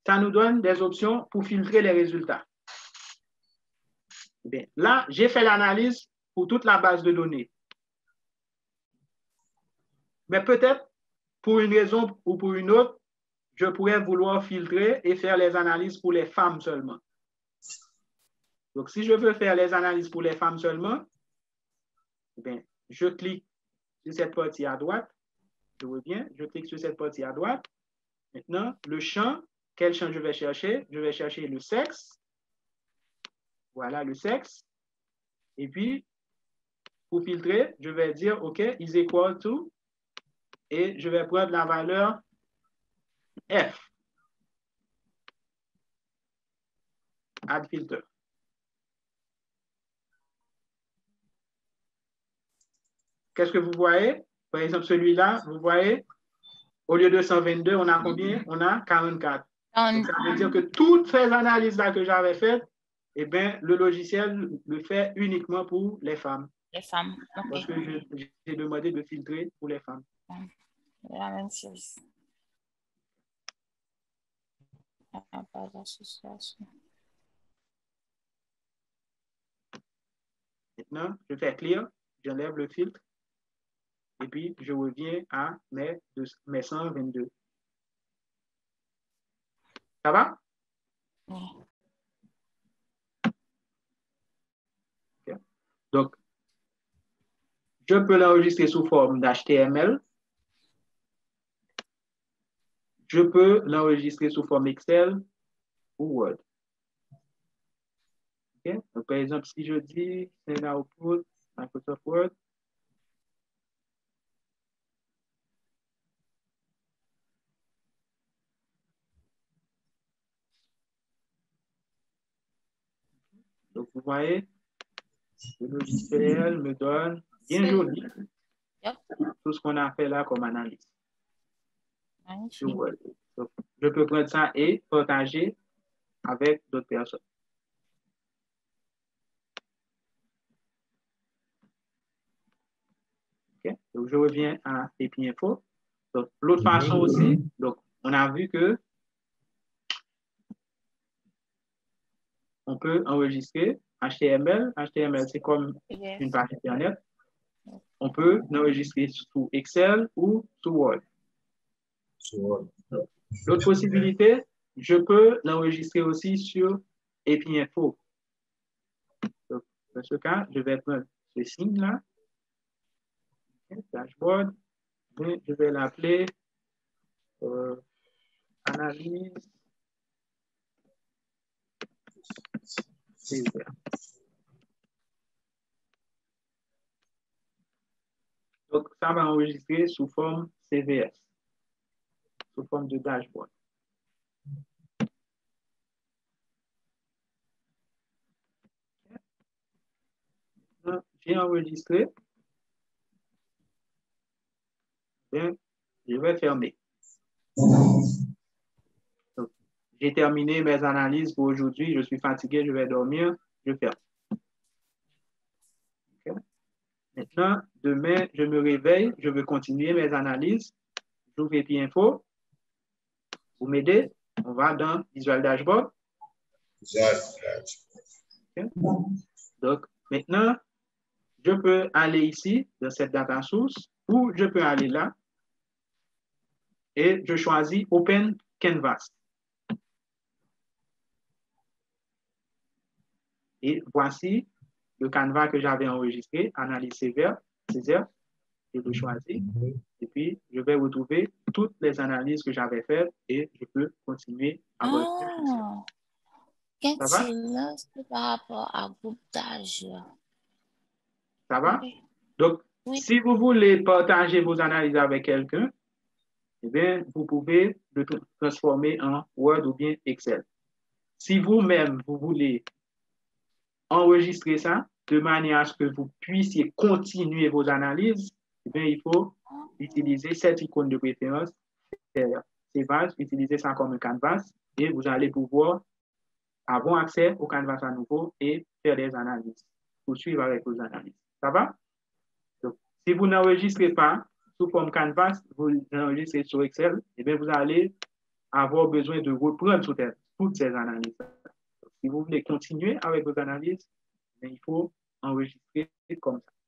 ça nous donne des options pour filtrer les résultats. Bien, là, j'ai fait l'analyse pour toute la base de données. Mais peut-être, pour une raison ou pour une autre, je pourrais vouloir filtrer et faire les analyses pour les femmes seulement. Donc, si je veux faire les analyses pour les femmes seulement, bien, je clique sur cette partie à droite. Je reviens, je clique sur cette partie à droite. Maintenant, le champ, quel champ je vais chercher? Je vais chercher le sexe. Voilà le sexe. Et puis, pour filtrer, je vais dire, OK, is equal to, et je vais prendre la valeur F. Add filter. Qu'est-ce que vous voyez? Par exemple, celui-là, vous voyez, au lieu de 122, on a combien? On a 44. Donc, ça veut dire que toutes ces analyses-là que j'avais faites, eh bien, le logiciel le fait uniquement pour les femmes. Les femmes. Okay. Parce que j'ai demandé de filtrer pour les femmes. La même chose. Pas d'association. Maintenant, je fais clear, j'enlève le filtre et puis je reviens à mes 122. Ça va? Oui. Okay. Donc, je peux l'enregistrer sous forme d'HTML. Je peux l'enregistrer sous forme Excel ou Word. Okay. Donc, par exemple, si je dis send output Microsoft Word, donc vous voyez, le logiciel me donne bien joli tout ce qu'on a fait là comme analyse. Sur Word. Donc, je peux prendre ça et partager avec d'autres personnes. Okay. Donc, je reviens à EPI Info. Donc, l'autre façon aussi, donc, on a vu que on peut enregistrer HTML. HTML, c'est comme une page Internet. On peut l'enregistrer sous Excel ou sous Word. L'autre possibilité, je peux l'enregistrer aussi sur EPI Info. Donc, dans ce cas, je vais prendre ce signe-là. Okay, dashboard. Et je vais l'appeler analyse CVS. Donc, ça va enregistrer sous forme CVS, sous forme de dashboard. J'ai enregistré. Bien, je vais fermer. J'ai terminé mes analyses pour aujourd'hui. Je suis fatigué, je vais dormir. Je ferme. Okay. Maintenant, demain, je me réveille. Je veux continuer mes analyses. J'ouvre EPI Info. Vous m'aidez? On va dans Visual Dashboard. Okay. Donc, maintenant, je peux aller ici, dans cette data source, ou je peux aller là, et je choisis Open Canvas. Et voici le canevas que j'avais enregistré, analyse sévère, Césaire. Je le choisis. Et puis, je vais retrouver toutes les analyses que j'avais faites et je peux continuer à voir. Quand c'est là, c'est par rapport à groupe d'âge. Ça va? Donc, si vous voulez partager vos analyses avec quelqu'un, eh bien, vous pouvez le transformer en Word ou bien Excel. Si vous-même, vous voulez enregistrer ça de manière à ce que vous puissiez continuer vos analyses, eh bien, il faut utiliser cette icône de préférence, Canvas, utiliser ça comme un canvas et vous allez pouvoir avoir accès au canvas à nouveau et faire des analyses, poursuivre avec vos analyses. Ça va? Donc, si vous n'enregistrez pas sous forme canvas, vous enregistrez sur Excel, eh bien, vous allez avoir besoin de reprendre toutes ces analyses. Si vous voulez continuer avec vos analyses, il faut enregistrer comme ça.